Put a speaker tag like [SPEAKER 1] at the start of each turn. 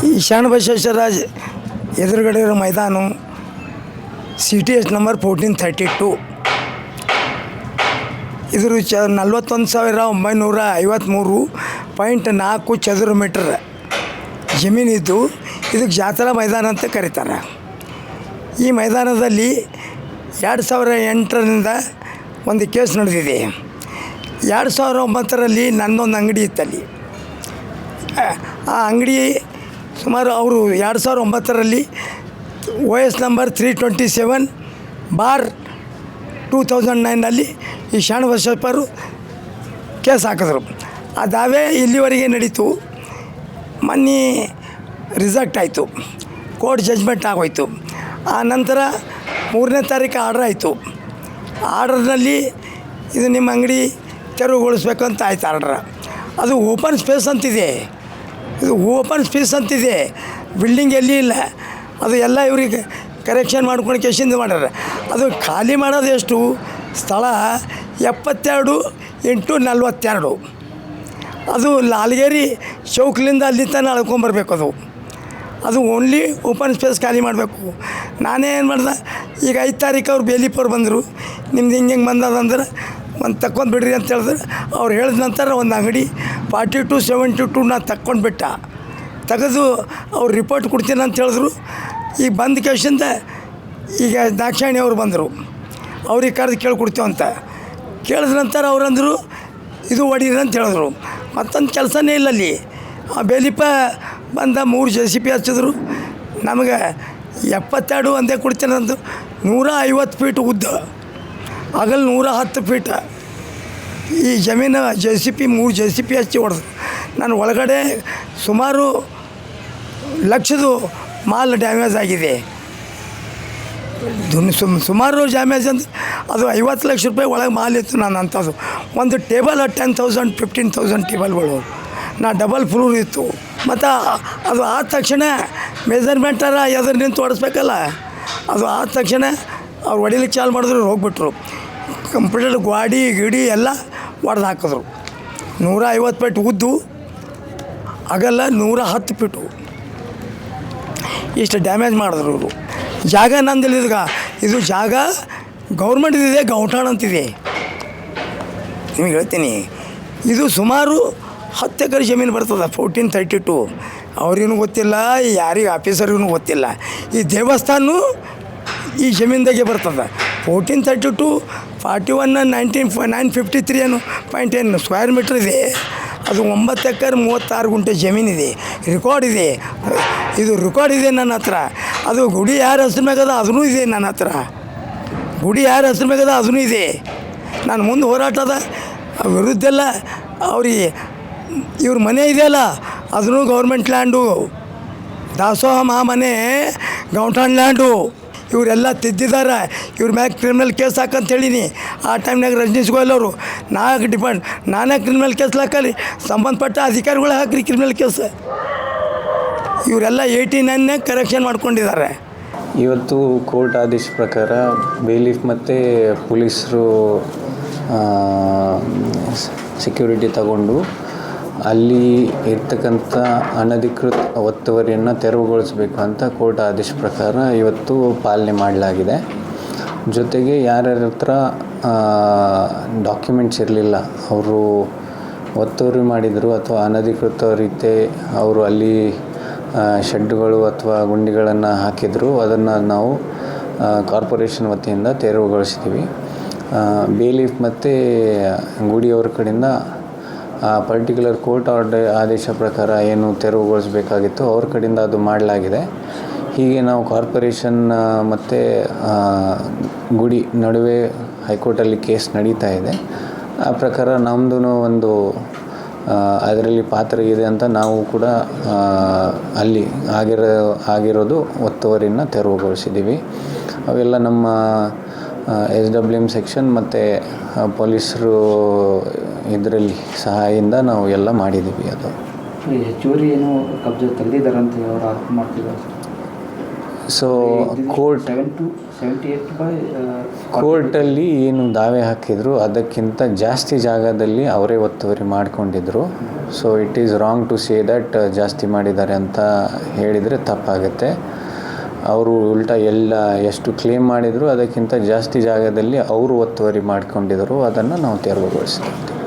[SPEAKER 1] ಈ ಶರಣಬಸವೇಶ್ವರ ಎದುರುಗಡೆ ಇರೋ ಮೈದಾನ CTH ನಂಬರ್ 1432. ಇದ್ರ 41,953.4 ಚದುರ ಮೀಟರ್ ಜಮೀನಿದ್ದು ಇದಕ್ಕೆ ಜಾತ್ರಾ ಮೈದಾನ ಅಂತ ಕರೀತಾರೆ. ಈ ಮೈದಾನದಲ್ಲಿ 2008ರಿಂದ ಒಂದು ಕೇಸ್ ನಡೆದಿದೆ. 2009ರಲ್ಲಿ ನನ್ನೊಂದು ಅಂಗಡಿ ಇತ್ತಲ್ಲಿ. ಆ ಅಂಗಡಿ ಸುಮಾರು ಅವರು 2009ರಲ್ಲಿ OS ನಂಬರ್ 327/2009ನಲ್ಲಿ ಈ ಶರಣಬಸವೇಶ್ವರರು ಕೇಸ್ ಹಾಕಿದ್ರು. ಆ ದಾವೆ ಇಲ್ಲಿವರೆಗೆ ನಡೀತು. ಮೊನ್ನೆ ರಿಸಲ್ಟ್ ಆಯಿತು, ಕೋರ್ಟ್ ಜಜ್ಮೆಂಟ್ ಆಗೋಯ್ತು. ಆ ನಂತರ 3ನೇ ತಾರೀಕು ಆರ್ಡ್ರ್ ಆಯಿತು. ಆರ್ಡ್ರ್ನಲ್ಲಿ ಇದು ನಿಮ್ಮ ಅಂಗಡಿ ತೆರವುಗೊಳಿಸ್ಬೇಕು ಅಂತ ಆಯ್ತು ಆರ್ಡ್ರ್. ಅದು ಓಪನ್ ಸ್ಪೇಸ್ ಅಂತಿದೆ, ಬಿಲ್ಡಿಂಗ್ ಎಲ್ಲಿ ಇಲ್ಲ. ಅದು ಎಲ್ಲ ಇವ್ರಿಗೆ ಕರೆಕ್ಷನ್ ಮಾಡ್ಕೊಂಡು ಕೇಸಿಂದ ಮಾಡ್ಯಾರ. ಅದು ಖಾಲಿ ಮಾಡೋದು ಎಷ್ಟು ಸ್ಥಳ 72x42. ಅದು ಲಾಲ್ಗೇರಿ ಚೌಕ್ಲಿಂದ ಅಲ್ಲಿ ತನಕ ಅಳ್ಕೊಂಬರ್ಬೇಕು. ಅದು ಓನ್ಲಿ ಓಪನ್ ಸ್ಪೇಸ್ ಖಾಲಿ ಮಾಡಬೇಕು. ನಾನೇ ಏನು ಮಾಡ್ದೆ, ಈಗ 5 ತಾರೀಕು ಅವ್ರು ಬೇಲಿಪವ್ರು ಬಂದರು. ನಿಮ್ದು ಹಿಂಗೆ ಬಂದದಂದ್ರೆ ಒಂದು ತಕ್ಕೊಂಡು ಬಿಡ್ರಿ ಅಂತ ಹೇಳಿದ್ರೆ, ಅವ್ರು ಹೇಳಿದ ನಂತರ ಒಂದು ಅಂಗಡಿ 4272 ನಾ ತೆಗೆದು ಅವ್ರು ರಿಪೋರ್ಟ್ ಕೊಡ್ತೀನಿ ಅಂತ ಹೇಳಿದ್ರು. ಈಗ ಬಂದ ಕೇಸಿಂದ ಈಗ ದಾಕ್ಷಾಯಣಿ ಅವ್ರು ಬಂದರು, ಅವ್ರಿಗೆ ಕರೆದು ಕೇಳ್ಕೊಡ್ತೀವಿ ಅಂತ ಕೇಳಿದ ನಂತರ ಅವ್ರಂದರು ಇದು ಹೊಡೀರಿ ಅಂತ ಹೇಳಿದ್ರು. ಮತ್ತೊಂದು ಕೆಲಸನೇ ಇಲ್ಲ ಅಲ್ಲಿ. ಆ ಬೇಲಿಪ ಬಂದ 3 JCB ಹಚ್ಚಿದ್ರು. ನಮಗೆ 72 ಒಂದೇ ಕೊಡ್ತೀನಿ ಅಂದು 150 ಫೀಟ್ ಉದ್ದ, ಅಗಲ್ 110 ಫೀಟ್ ಈ ಜಮೀನು JCB 3 JCB ಹಚ್ಚಿ ಹೊಡೆದು ನಾನು ಒಳಗಡೆ ಸುಮಾರು ಲಕ್ಷದ ಮಾಲ್ ಡ್ಯಾಮೇಜ್ ಆಗಿದೆ. ಸುಮಾರು ಡ್ಯಾಮೇಜ್ ಅಂದರೆ ಅದು 50 ಲಕ್ಷ ರೂಪಾಯಿ ಒಳಗೆ ಮಾಲ್ ಇತ್ತು. ನಾನು ಅಂಥದ್ದು ಒಂದು ಟೇಬಲ್ 10,000 15,000 ಟೇಬಲ್ಗಳು. ನಾ ಡಬಲ್ ಫ್ಲೋರ್ ಇತ್ತು. ಮತ್ತು ಅದು ಆದ ತಕ್ಷಣ ಮೆಜರ್ಮೆಂಟರ ಎದುರು ನಿಂತು ಹೊಡಿಸ್ಬೇಕಲ್ಲ. ಅದು ಆದ ತಕ್ಷಣ ಅವ್ರು ಹೊಡಿಲಿಕ್ಕೆ ಚಾಲು ಮಾಡಿದ್ರು, ಹೋಗ್ಬಿಟ್ರು. ಕಂಪ್ಯೂಟರ್ ಗಿಡಿ ಎಲ್ಲ ಹೊಡೆದು ಹಾಕಿದ್ರು. 150 ಫೀಟ್ ಉದ್ದು, ಅಗಲ್ಲ 110 ಫೀಟು. ಇಷ್ಟು ಡ್ಯಾಮೇಜ್ ಮಾಡಿದ್ರು ಇವರು. ಜಾಗ ನಂದಿಲ್ಲ. ಇದು ಜಾಗ ಗೌರ್ಮೆಂಟ್ದಿದೆ, ಗೌಠಾಣ ಅಂತಿದೆ. ನಿಮಗೆ ಹೇಳ್ತೀನಿ, ಇದು ಸುಮಾರು 10 ಎಕರೆ ಜಮೀನು ಬರ್ತದೆ. 1432 ಅವ್ರಿಗೂ ಗೊತ್ತಿಲ್ಲ, ಯಾರಿಗೆ ಆಫೀಸರ್ಗೂ ಗೊತ್ತಿಲ್ಲ. ಈ ದೇವಸ್ಥಾನ ಈ ಜಮೀನ್ದಾಗೆ ಬರ್ತದೆ. 1432 41 953 ಸ್ಕ್ವೇರ್ ಮೀಟ್ರ್ ಇದೆ. ಅದು 9 ಎಕರೆ 36 ಗುಂಟೆ ಜಮೀನಿದೆ. ರೆಕಾರ್ಡ್ ಇದೆ, ಇದು ರೆಕಾರ್ಡ್ ಇದೆ ನನ್ನ ಹತ್ರ. ಅದು ಗುಡಿ ಯಾರ ಹೆಸ್ರು ಮ್ಯಾಗದ ಅದೂ ಇದೆ ನನ್ನ ಹತ್ರ. ಅದೂ ಇದೆ. ನಾನು ಮುಂದೆ ಹೋರಾಟದ ವಿರುದ್ಧ ಎಲ್ಲ ಅವ್ರಿಗೆ ಇವ್ರ ಮನೆ ಇದೆಯಲ್ಲ, ಅದೂ ಗೌರ್ಮೆಂಟ್ ಲ್ಯಾಂಡು. ದಾಸೋಹ ಮನೆ ಗೌಠಾಣ್ ಲ್ಯಾಂಡು. ಇವರೆಲ್ಲ ತಿದ್ದಿದ್ದಾರೆ. ಇವ್ರ ಮ್ಯಾಗ ಕ್ರಿಮಿನಲ್ ಕೇಸ್ ಹಾಕಂತ ಹೇಳೀನಿ. ಆ ಟೈಮ್ನಾಗ ರಜನೀಶ್ ಗೋಯಲ್ ಅವರು ನಾನೇ ಕ್ರಿಮಿನಲ್ ಕೇಸ್ ಹಾಕಲಿ, ಸಂಬಂಧಪಟ್ಟ ಅಧಿಕಾರಿಗಳು ಹಾಕ್ರಿ ಕ್ರಿಮಿನಲ್ ಕೇಸ್. ಇವರೆಲ್ಲ 89ನೇ ಕರೆಕ್ಷನ್ ಮಾಡ್ಕೊಂಡಿದ್ದಾರೆ.
[SPEAKER 2] ಇವತ್ತು ಕೋರ್ಟ್ ಆದೇಶ ಪ್ರಕಾರ ಬೇಲೀಫ್ ಮತ್ತು ಪೊಲೀಸರು ಸೆಕ್ಯೂರಿಟಿ ತಗೊಂಡು ಅಲ್ಲಿ ಇರ್ತಕ್ಕಂಥ ಅನಧಿಕೃತ ಒತ್ತುವರಿಯನ್ನು ತೆರವುಗೊಳಿಸಬೇಕು ಅಂತ ಕೋರ್ಟ್ ಆದೇಶ ಪ್ರಕಾರ ಇವತ್ತು ಪಾಲನೆ ಮಾಡಲಾಗಿದೆ. ಜೊತೆಗೆ ಯಾರ್ಯಾರ ಹತ್ರ ಡಾಕ್ಯುಮೆಂಟ್ಸ್ ಇರಲಿಲ್ಲ, ಅವರು ಒತ್ತುವರಿ ಮಾಡಿದರು ಅಥವಾ ಅನಧಿಕೃತ ರೀತಿ ಅವರು ಅಲ್ಲಿ ಶೆಡ್ಡುಗಳು ಅಥವಾ ಗುಂಡಿಗಳನ್ನು ಹಾಕಿದರು, ಅದನ್ನು ನಾವು ಕಾರ್ಪೊರೇಷನ್ ವತಿಯಿಂದ ತೆರವುಗೊಳಿಸ್ತೀವಿ. ಬೇಲೀಫ್ ಮತ್ತು ಗುಡಿಯವ್ರ ಕಡೆಯಿಂದ ಪರ್ಟಿಕ್ಯುಲರ್ ಕೋರ್ಟ್ ಆದೇಶ ಪ್ರಕಾರ ಏನು ತೆರವುಗೊಳಿಸಬೇಕಾಗಿತ್ತು ಅವ್ರ ಕಡೆಯಿಂದ ಅದು ಮಾಡಲಾಗಿದೆ. ಹೀಗೆ ನಾವು ಕಾರ್ಪೊರೇಷನ್ ಮತ್ತು ಗುಡಿ ನಡುವೆ ಹೈಕೋರ್ಟಲ್ಲಿ ಕೇಸ್ ನಡೀತಾ ಇದೆ. ಆ ಪ್ರಕಾರ ನಮ್ಮದು ಒಂದು ಅದರಲ್ಲಿ ಪಾತ್ರ ಇದೆ ಅಂತ ನಾವು ಕೂಡ ಅಲ್ಲಿ ಆಗಿರೋದು ಒತ್ತುವರಿನ ತೆರವುಗೊಳಿಸಿದ್ದೀವಿ. ಅವೆಲ್ಲ ನಮ್ಮ SWM ಸೆಕ್ಷನ್ ಮತ್ತು ಪೊಲೀಸರು ಇದರಲ್ಲಿ ಸಹಾಯದಿಂದ ನಾವು ಎಲ್ಲ ಮಾಡಿದ್ದೀವಿ. ಅದು
[SPEAKER 3] ಹೆಚ್ಚುವರಿ ಏನು ಕಬ್ಜೆ ತೆಗೆದಿದ್ದಾರಂತ ಅವ್ರು ಆರೋಪ ಮಾಡ್ತಿದ್ದಾರೆ.
[SPEAKER 2] ಸೊ ಕೋರ್ಟ್ ಕೋರ್ಟಲ್ಲಿ ಏನು ದಾವೆ ಹಾಕಿದ್ರು ಅದಕ್ಕಿಂತ ಜಾಸ್ತಿ ಜಾಗದಲ್ಲಿ ಅವರೇ ಒತ್ತುವರಿ ಮಾಡ್ಕೊಂಡಿದ್ರು. So it is wrong to say that ಜಾಸ್ತಿ ಮಾಡಿದ್ದಾರೆ ಅಂತ ಹೇಳಿದರೆ ತಪ್ಪಾಗುತ್ತೆ. ಅವರು ಉಲ್ಟಾ ಎಷ್ಟು ಕ್ಲೇಮ್ ಮಾಡಿದ್ರು ಅದಕ್ಕಿಂತ ಜಾಸ್ತಿ ಜಾಗದಲ್ಲಿ ಅವರು ಒತ್ತುವರಿ ಮಾಡ್ಕೊಂಡಿದ್ರು, ಅದನ್ನು ನಾವು ತೆರವುಗೊಳಿಸ್ತೀವಿ.